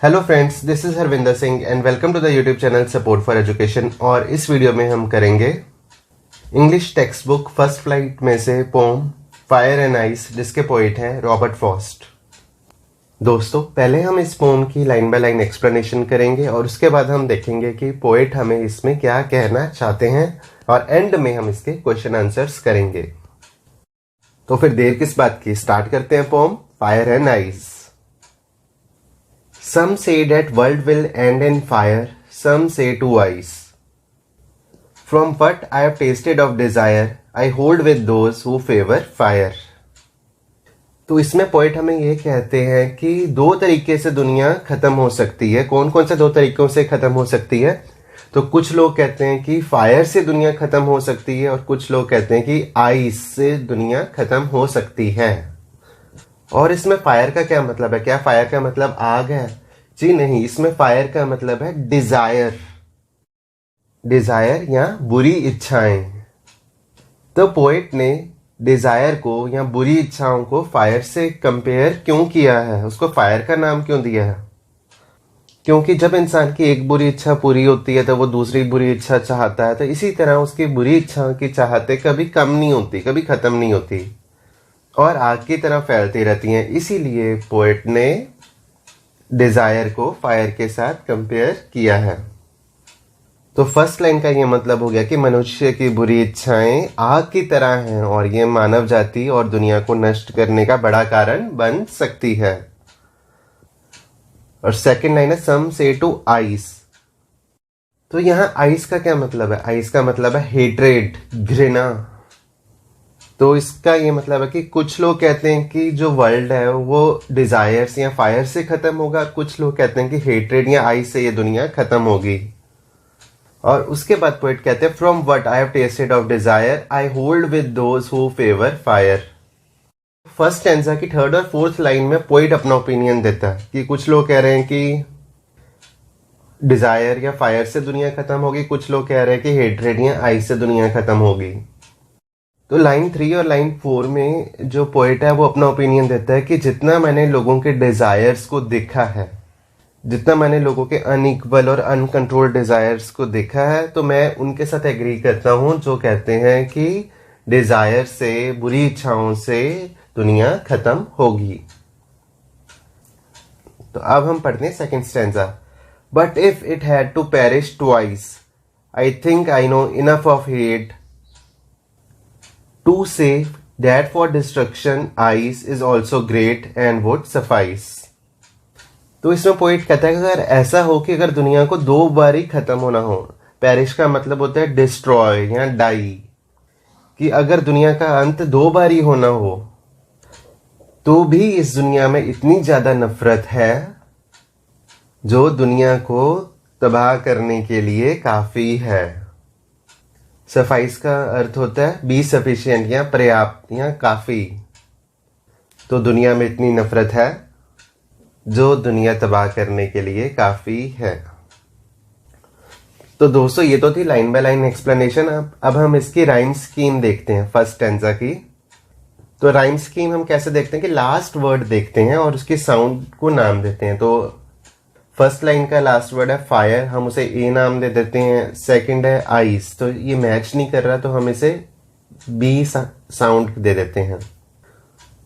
Hello friends, this is Harvinder Singh and welcome to the YouTube channel support for education. और इस video में हम करेंगे English text book first flight में से पोम फायर एंड आइस, जिसके पोइट हैं रॉबर्ट फ्रॉस्ट। दोस्तों, पहले हम इस पोम की लाइन बाय लाइन एक्सप्लेनेशन करेंगे और उसके बाद हम देखेंगे कि पोइट हमें इसमें क्या कहना चाहते हैं और एंड में हम इसके क्वेश्चन आंसर्स करेंगे। तो फिर देर किस बात की, स्टार्ट करते हैं poem fire and ice. Some say that world will end in fire, some say to ice. From what I have tasted of desire, I hold with those who favor fire. तो इसमें poet हमें ये कहते हैं कि दो तरीके से दुनिया खत्म हो सकती है। कौन कौन से दो तरीकों से खत्म हो सकती है? तो कुछ लोग कहते हैं कि फायर से दुनिया खत्म हो सकती है और कुछ लोग कहते हैं कि आइस से दुनिया खत्म हो सकती है। और इसमें फायर का क्या मतलब है? क्या फायर का मतलब आग है? जी नहीं, इसमें फायर का मतलब है डिजायर, डिजायर या बुरी इच्छाएं। तो पोएट ने डिजायर को या बुरी इच्छाओं को फायर से कंपेयर क्यों किया है, उसको फायर का नाम क्यों दिया है? क्योंकि जब इंसान की एक बुरी इच्छा पूरी होती है तो वो दूसरी बुरी इच्छा चाहता है, तो इसी तरह उसकी बुरी इच्छाओं की चाहते कभी कम नहीं होती, कभी खत्म नहीं होती और आग की तरह फैलती रहती हैं। इसीलिए पोएट ने डिजायर को फायर के साथ कंपेयर किया है। तो फर्स्ट लाइन का ये मतलब हो गया कि मनुष्य की बुरी इच्छाएं आग की तरह हैं और ये मानव जाति और दुनिया को नष्ट करने का बड़ा कारण बन सकती है। और सेकंड लाइन है सम से टू आइस। तो यहां आइस का क्या मतलब है? आइस का मतलब है हेट्रेड, घृणा। तो इसका ये मतलब है कि कुछ लोग कहते हैं कि जो वर्ल्ड है वो डिजायर्स या फायर से खत्म होगा, कुछ लोग कहते हैं कि हेट्रेड या आइस से ये दुनिया खत्म होगी। और उसके बाद पोएट कहते हैं from what I have tested of desire I hold with those who favour fire. First stanza की थर्ड और फोर्थ लाइन में पोएट अपना ओपिनियन देता है कि कुछ लोग कह रहे हैं कि डिजायर या फायर से दुनिया खत्म होगी, कुछ लोग कह रहे हैं कि हेट्रेड या आइस से दुनिया खत्म होगी। तो लाइन 3 और लाइन 4 में जो पोएट है वो अपना ओपिनियन देता है कि जितना मैंने लोगों के डिजायर्स को देखा है, जितना मैंने लोगों के अनइक्वल और अनकंट्रोल्ड डिजायर्स को देखा है, तो मैं उनके साथ एग्री करता हूं जो कहते हैं कि डिजायर से, बुरी इच्छाओं से दुनिया खत्म होगी। तो अब हम पढ़ते हैं second stanza. But if it had to perish twice I think I know enough of hate to say that for destruction ice is also great and would suffice। तो इसमें पोइट कहता है कि अगर ऐसा हो कि अगर दुनिया को दो बार ही खत्म होना हो, पेरिश का मतलब होता है डिस्ट्रॉय या डाई, कि अगर दुनिया का अंत दो बार ही होना हो तो भी इस दुनिया में इतनी ज्यादा नफरत है जो दुनिया को तबाह करने के लिए काफी है। सफाइस का अर्थ होता है बी सफिशिएंट या पर्याप्त या काफी। तो दुनिया में इतनी नफरत है जो दुनिया तबाह करने के लिए काफी है। तो दोस्तों, ये तो थी लाइन बाय लाइन एक्सप्लेनेशन। अब हम इसकी राइम स्कीम देखते हैं फर्स्ट स्टैंजा की। तो राइम स्कीम हम कैसे देखते हैं कि लास्ट वर्ड देखते हैं और उसके साउंड को नाम देते हैं। तो फर्स्ट लाइन का लास्ट वर्ड है फायर, हम उसे ए नाम दे देते हैं। सेकंड है आइस, तो ये मैच नहीं कर रहा तो हम इसे बी साउंड दे देते हैं।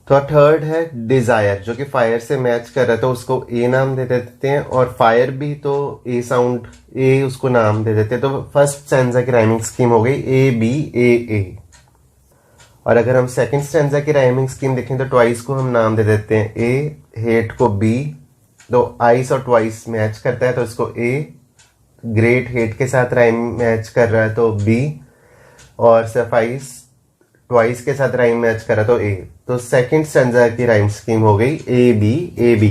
तो थर्ड है डिजायर, जो कि फायर से मैच कर रहा है तो उसको ए नाम दे देते हैं। और फायर भी तो ए साउंड, ए उसको नाम दे देते हैं। तो फर्स्ट स्टैंजा की राइमिंग स्कीम हो गई ए बी ए ए। और अगर हम सेकंड स्टैंजा की राइमिंग स्कीम देखें तो ट्वाइस को हम नाम दे देते हैं ए, हेट को बी। तो आइस और ट्वाइस मैच करता है तो इसको ए, ग्रेट हेट के साथ राइम मैच कर रहा है तो बी, और सफाइस ट्वाइस के साथ राइम मैच कर रहा है तो ए। तो सेकंड स्टैंजा की राइम स्कीम हो गई ए बी ए बी।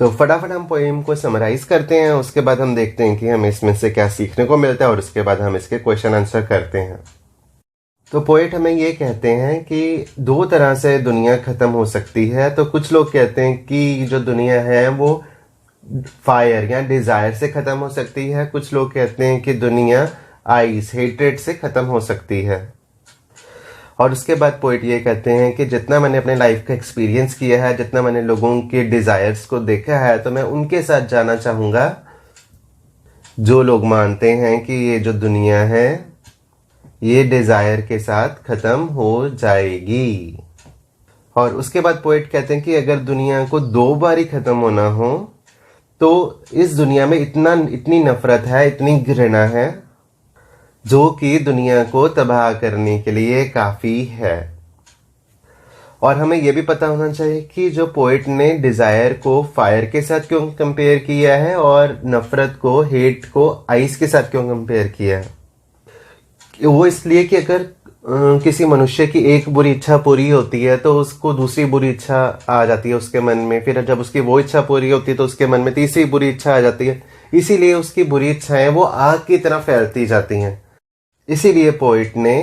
तो फटाफट हम पोएम को समराइज करते हैं, उसके बाद हम देखते हैं कि हमें इसमें से क्या सीखने को मिलता है और उसके बाद हम इसके क्वेश्चन आंसर करते हैं। तो पोएट हमें ये कहते हैं कि दो तरह से दुनिया खत्म हो सकती है। तो कुछ लोग कहते हैं कि जो दुनिया है वो फायर या डिजायर से खत्म हो सकती है, कुछ लोग कहते हैं कि दुनिया आइस, हेट्रेड से खत्म हो सकती है। और उसके बाद पोइट ये कहते हैं कि जितना मैंने अपने लाइफ का एक्सपीरियंस किया है, जितना मैंने लोगों के डिजायर्स को देखा है, तो मैं उनके साथ जाना चाहूंगा जो लोग मानते हैं कि ये जो दुनिया है ये डिजायर के साथ खत्म हो जाएगी। और उसके बाद पोइट कहते हैं कि अगर दुनिया को 2 बार ही खत्म होना हो तो इस दुनिया में इतनी नफरत है, इतनी घृणा है, जो कि दुनिया को तबाह करने के लिए काफी है। और हमें यह भी पता होना चाहिए कि जो पोइट ने डिजायर को फायर के साथ क्यों कंपेयर किया है और नफरत को, हेट को आइस के साथ क्यों कंपेयर किया है। वो इसलिए कि अगर किसी मनुष्य की एक बुरी इच्छा पूरी होती है तो उसको दूसरी बुरी इच्छा आ जाती है उसके मन में, फिर जब उसकी वो इच्छा पूरी होती है तो उसके मन में तीसरी बुरी इच्छा आ जाती है। इसीलिए उसकी बुरी इच्छाएं वो आग की तरह फैलती जाती हैं। इसीलिए पोइट ने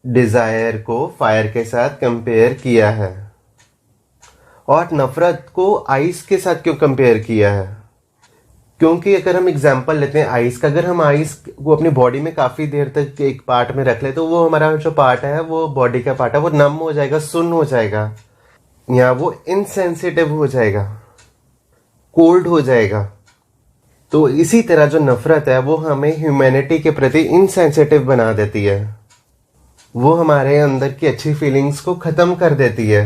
डिजायर को फायर के साथ कंपेयर किया है। और नफरत को आइस के साथ क्यों कंपेयर किया है? क्योंकि अगर हम एग्जाम्पल लेते हैं आइस का, अगर हम आइस को अपनी बॉडी में काफी देर तक एक पार्ट में रख ले तो वो हमारा जो पार्ट है, वो बॉडी का पार्ट है, वो नम हो जाएगा, सुन्न हो जाएगा, या वो इनसेंसिटिव हो जाएगा, कोल्ड हो जाएगा। तो इसी तरह जो नफरत है वो हमें ह्यूमैनिटी के प्रति इनसेंसिटिव बना देती है, वो हमारे अंदर की अच्छी फीलिंग्स को खत्म कर देती है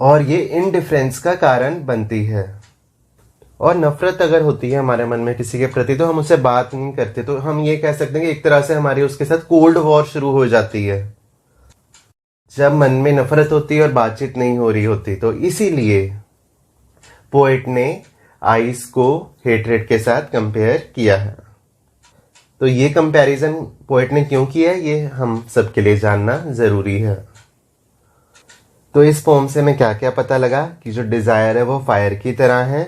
और ये इनडिफरेंस का कारण बनती है। और नफरत अगर होती है हमारे मन में किसी के प्रति तो हम उससे बात नहीं करते, तो हम ये कह सकते हैं कि एक तरह से हमारी उसके साथ कोल्ड वॉर शुरू हो जाती है जब मन में नफरत होती है और बातचीत नहीं हो रही होती। तो इसीलिए पोएट ने आइस को हेटरेट के साथ कंपेयर किया है। तो ये कंपैरिजन पोएट ने क्यों किया है ये हम सबके लिए जानना जरूरी है। तो इस पोम से हमें क्या क्या पता लगा कि जो डिजायर है वो फायर की तरह है।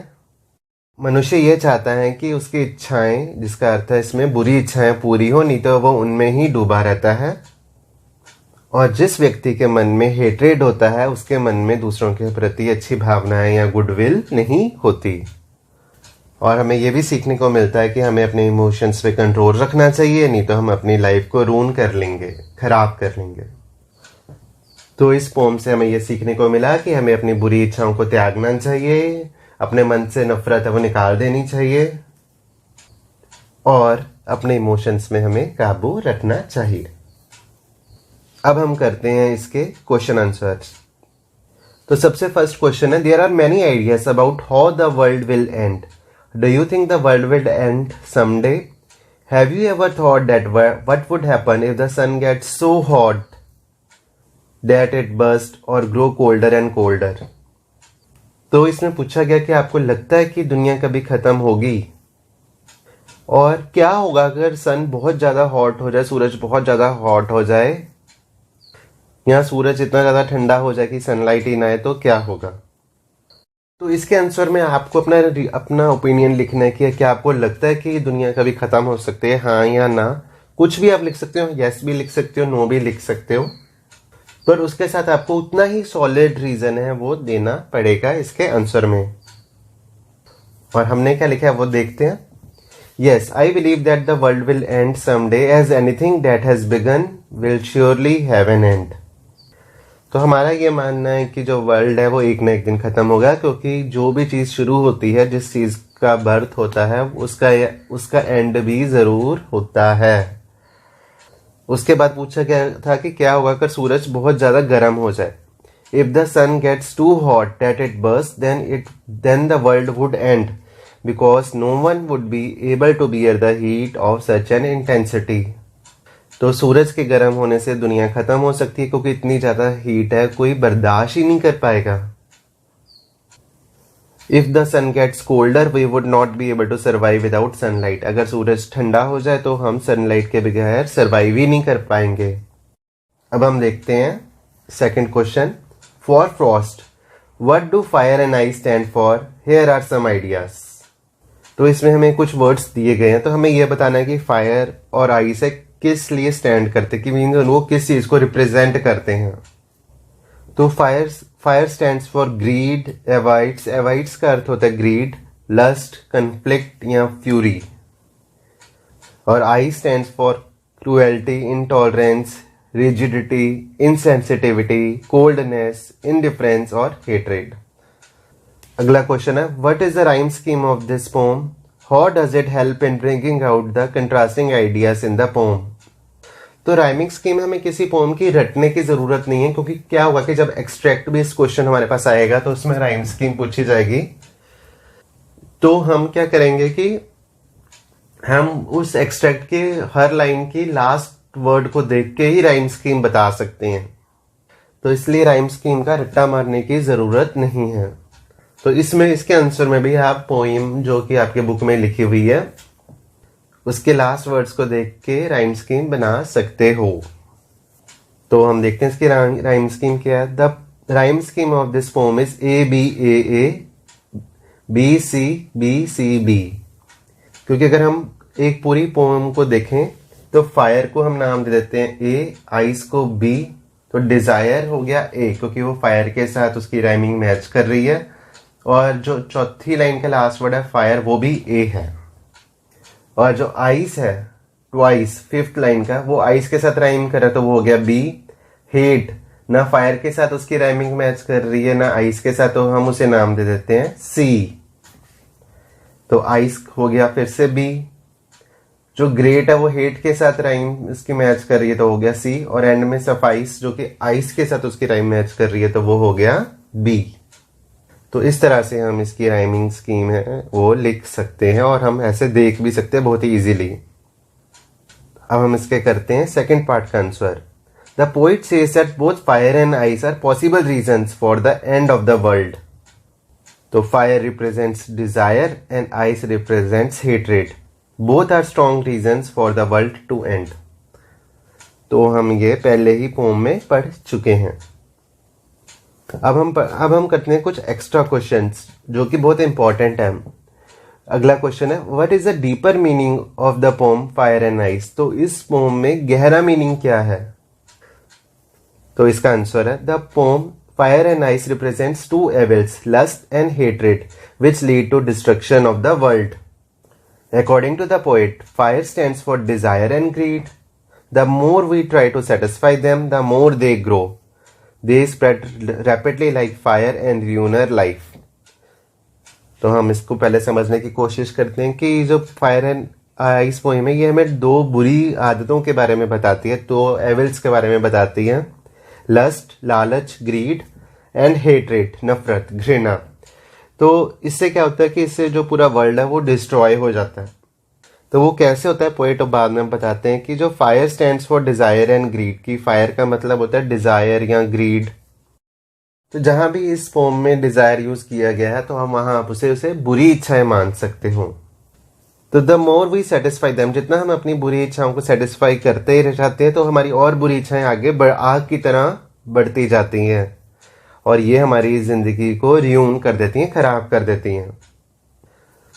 मनुष्य ये चाहता है कि उसकी इच्छाएं, जिसका अर्थ है इसमें बुरी इच्छाएं पूरी हो, नहीं तो वो उनमें ही डूबा रहता है। और जिस व्यक्ति के मन में हेट्रेड होता है उसके मन में दूसरों के प्रति अच्छी भावनाएं या गुडविल नहीं होती। और हमें यह भी सीखने को मिलता है कि हमें अपने इमोशंस पे कंट्रोल रखना चाहिए, नहीं तो हम अपनी लाइफ को रून कर लेंगे, खराब कर लेंगे। तो इस पोम से हमें यह सीखने को मिला कि हमें अपनी बुरी इच्छाओं को त्यागना चाहिए, अपने मन से नफरत है वो निकाल देनी चाहिए और अपने इमोशंस में हमें काबू रखना चाहिए। अब हम करते हैं इसके क्वेश्चन आंसर्स। तो सबसे फर्स्ट क्वेश्चन है, there are many ideas about how the world will end. Do you think the world will end someday? Have you ever thought that what would happen if the sun gets so hot that it burst और grow colder and colder? तो इसमें पूछा गया कि आपको लगता है कि दुनिया कभी खत्म होगी, और क्या होगा अगर सन बहुत ज्यादा हॉट हो जाए, सूरज बहुत ज्यादा हॉट हो जाए, या सूरज इतना ज्यादा ठंडा हो जाए कि सनलाइट ही ना आए, तो क्या होगा? तो इसके आंसर में आपको अपना ओपिनियन लिखना है कि क्या आपको लगता है कि दुनिया कभी खत्म हो सकती है, हाँ या ना। कुछ भी आप लिख सकते हो, यस भी लिख सकते हो, नो भी लिख सकते हो, पर उसके साथ आपको उतना ही सॉलिड रीजन है वो देना पड़ेगा इसके आंसर में। और हमने क्या लिखा है वो देखते हैं। Yes, I believe that the world will end someday as anything that has begun will surely have an end. तो हमारा ये मानना है कि जो वर्ल्ड है वो एक ना एक दिन खत्म होगा, क्योंकि जो भी चीज शुरू होती है, जिस चीज का बर्थ होता है, उसका एंड भी जरूर होता है। उसके बाद पूछा गया था कि क्या होगा अगर सूरज बहुत ज्यादा गर्म हो जाए। If the sun gets too hot that it burst then the world would end, because no one would be able to bear the heat of such an intensity. तो सूरज के गर्म होने से दुनिया खत्म हो सकती है, क्योंकि इतनी ज्यादा हीट है कोई बर्दाश्त ही नहीं कर पाएगा। If the sun gets colder we would not be able to survive without sunlight. अगर सूरज ठंडा हो जाए तो हम सनलाइट के बगैर सर्वाइव ही नहीं कर पाएंगे। अब हम देखते हैं second question. For Frost what do fire and ice stand for? Here are some ideas. तो इसमें हमें कुछ वर्ड्स दिए गए हैं, तो हमें यह बताना है कि फायर और आइस किस लिए स्टैंड करते, कि मीन वो किस चीज को रिप्रेजेंट करते हैं। तो फायर स्टैंड्स फॉर ग्रीड, एवाइड्स। एवाइड्स का अर्थ होता है ग्रीड, लस्ट, कन्फ्लिक्ट या फ्यूरी। और आई stands for cruelty, intolerance, rigidity, insensitivity, coldness, indifference और हेट्रेड। अगला क्वेश्चन है, what is the rhyme scheme of this pome? How does it help in bringing out the contrasting ideas in the pome? तो rhyming scheme हमें किसी pome की रटने की जरूरत नहीं है, क्योंकि क्या होगा कि जब एक्सट्रैक्ट बेस्ड क्वेश्चन हमारे पास आएगा तो उसमें राइम स्कीम पूछी जाएगी। तो हम क्या करेंगे कि हम उस एक्सट्रैक्ट के हर लाइन की लास्ट वर्ड को देख के ही राइम स्कीम बता सकते हैं। तो इसलिए राइम स्कीम का रट्टा मारने की जरूरत नहीं है। तो इसमें इसके आंसर में भी आप पोइम जो कि आपके बुक में लिखी हुई है उसके लास्ट वर्ड्स को देख के राइम स्कीम बना सकते हो। तो हम देखते हैं इसकी राइम स्कीम क्या है। The rhyme scheme of this poem is A B A A B C B. क्योंकि अगर हम एक पूरी पोम को देखें तो फायर को हम नाम दे देते हैं ए, आइस को बी, तो डिजायर हो गया ए क्योंकि वो फायर के साथ उसकी राइमिंग मैच कर रही है, और जो चौथी लाइन का लास्ट वर्ड है फायर वो भी ए है, और जो आइस है ट्वाइस फिफ्थ लाइन का वो आइस के साथ राइम कर रहा है तो वो हो गया बी। हेट ना फायर के साथ उसकी राइमिंग मैच कर रही है ना आइस के साथ, तो हम उसे नाम दे देते हैं सी, तो आइस हो गया फिर से बी। जो ग्रेट है वो हेट के साथ राइम इसकी मैच कर रही है तो हो गया सी, और एंड में सफाइस जो कि आइस के साथ उसकी राइम मैच कर रही है तो वो हो गया बी। तो इस तरह से हम इसकी राइमिंग स्कीम है वो लिख सकते हैं, और हम ऐसे देख भी सकते हैं बहुत ही इजीली। अब हम इसके करते हैं सेकंड पार्ट का answer. The poet says that both fire and ice are possible reasons for the end of the world. तो fire represents desire and ice represents hatred. Both are strong reasons for the world to end. तो हम ये पहले ही pome में पढ़ चुके हैं। अब हम करते हैं कुछ एक्स्ट्रा क्वेश्चंस जो कि बहुत इंपॉर्टेंट है। अगला क्वेश्चन है, what is the deeper meaning of the poem fire and ice? तो इस पोम में गहरा मीनिंग क्या है? तो इसका आंसर है, the poem fire and ice represents two evils, lust and hatred, which lead to destruction of the world. According to the poet, fire stands for desire and greed. The more we try to satisfy them, the more they grow. They spread rapidly like fire and ruin our life. तो हम इसको पहले समझने की कोशिश करते हैं कि जो फायर एंड आइस पोएम है ये हमें दो बुरी आदतों के बारे में बताती है, दो एविल्स के बारे में बताती है, लस्ट लालच ग्रीड एंड हेट्रेड नफरत घृणा। तो इससे क्या होता है कि इससे जो पूरा वर्ल्ड है वो डिस्ट्रॉय हो जाता है। तो वो कैसे होता है पोएट और बाद में हम बताते हैं कि जो fire stands for desire and greed, की फायर का मतलब होता है डिजायर या ग्रीड। तो जहां भी इस पोम में डिजायर यूज किया गया है तो हम वहां आप उसे बुरी इच्छाएं मान सकते हो। तो the more v satisfy them, जितना हम अपनी बुरी इच्छाओं को सेटिस्फाई करते ही रह जाते हैं तो हमारी और बुरी इच्छाएं आगे आग की तरह बढ़ती जाती हैं, और ये हमारी जिंदगी को र्यून कर देती हैं, खराब कर देती हैं।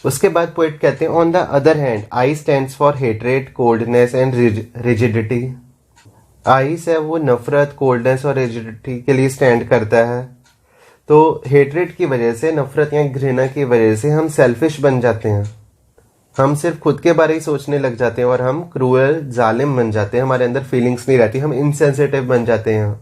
उसके बाद पोएट कहते हैं, on the other hand I stands for hatred coldness and rigidity. Ice है वो नफरत कोल्डनेस और रिजिडिटी के लिए स्टैंड करता है। तो हेट्रेड की वजह से, नफरत या घृणा की वजह से हम सेल्फिश बन जाते हैं, हम सिर्फ खुद के बारे ही सोचने लग जाते हैं और हम क्रूअल जालिम बन जाते हैं, हमारे अंदर फीलिंग्स नहीं रहती, हम इनसेंसिटिव बन जाते हैं।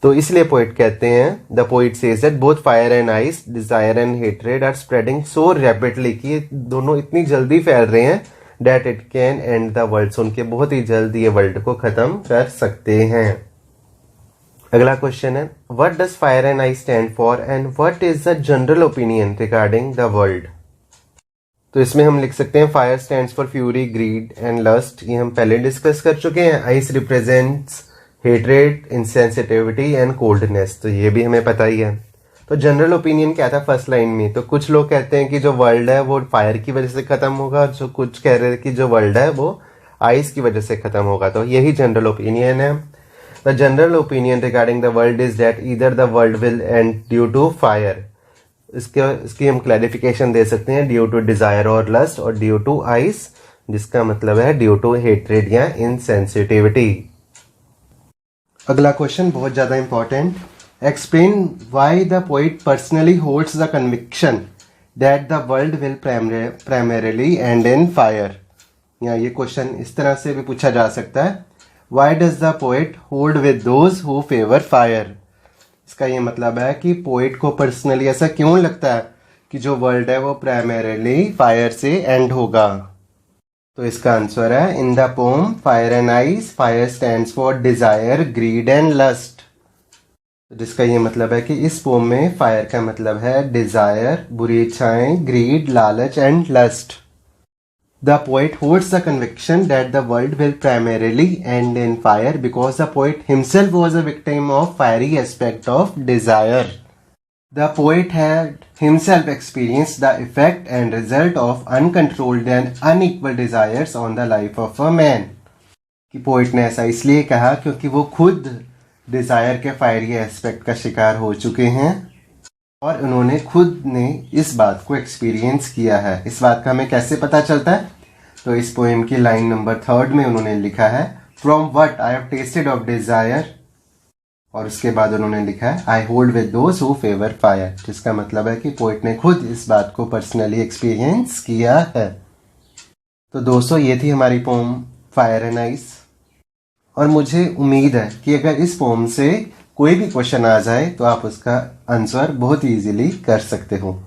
तो इसलिए पोएट कहते हैं, the poet says that both fire and ice, desire and hatred are spreading so rapidly, कि ये दोनों इतनी जल्दी फैल रहे हैं, that it can end the world, उनके बहुत ही जल्द ये वर्ल्ड को खत्म कर सकते हैं। अगला क्वेश्चन है, what does fire and ice stand for and what is the general opinion regarding the world? तो इसमें हम लिख सकते हैं, fire stands for fury greed and lust, ये हम पहले डिस्कस कर चुके हैं। Ice represents hatred insensitivity and coldness, तो ये भी हमें पता ही है। तो जनरल ओपिनियन क्या था फर्स्ट लाइन में? तो कुछ लोग कहते हैं कि जो वर्ल्ड है वो फायर की वजह से खत्म होगा, और जो कुछ कह रहे हैं कि जो वर्ल्ड है वो आइस की वजह से खत्म होगा। तो यही जनरल ओपिनियन है। The general opinion regarding the world is that either the world will end due to fire, इसकी हम क्लैरिफिकेशन दे सकते हैं, ड्यू टू डिजायर और लस्ट, और ड्यू टू आइस जिसका मतलब है ड्यू टू हेट्रेड या इनसेंसिटिविटी। अगला क्वेश्चन बहुत ज्यादा important, explain why the poet personally holds the conviction that the world will primarily end in fire. या ये क्वेश्चन इस तरह से भी पूछा जा सकता है, why does the poet hold with those who favour fire. इसका ये मतलब है कि पोएट को पर्सनली ऐसा क्यों लगता है कि जो वर्ल्ड है वो प्राइमरीली फायर से एंड होगा। तो इसका आंसर है in the poem fire and ice, fire stands for desire, greed and lust. जिसका ये मतलब है कि इस पोम में फायर का मतलब है डिजायर, बुरी इच्छाएं, ग्रीड, लालच and lust. The poet holds the conviction that the world will primarily end in fire because the poet himself was a victim of fiery aspect of desire. The poet had himself experienced the effect and result of uncontrolled and unequal desires on the life of a man. कि poet ने ऐसा इसलिए कहा क्योंकि वो खुद Dzire के fiery aspect का शिकार हो चुके हैं और उन्होंने खुद ने इस बात को एक्सपीरियंस किया है। इस बात का हमें कैसे पता चलता है? तो इस पोएम की लाइन नंबर 3 में उन्होंने लिखा है from what I have tested of desire, और उसके बाद उन्होंने लिखा है I hold with those who favour fire, जिसका मतलब है कि पोएट ने खुद इस बात को पर्सनली एक्सपीरियंस किया है। तो दोस्तों ये थी हमारी पोम फायर एंड आइस, और मुझे उम्मीद है कि अगर इस पोम से कोई भी क्वेश्चन आ जाए तो आप उसका आंसर बहुत इजीली कर सकते हो।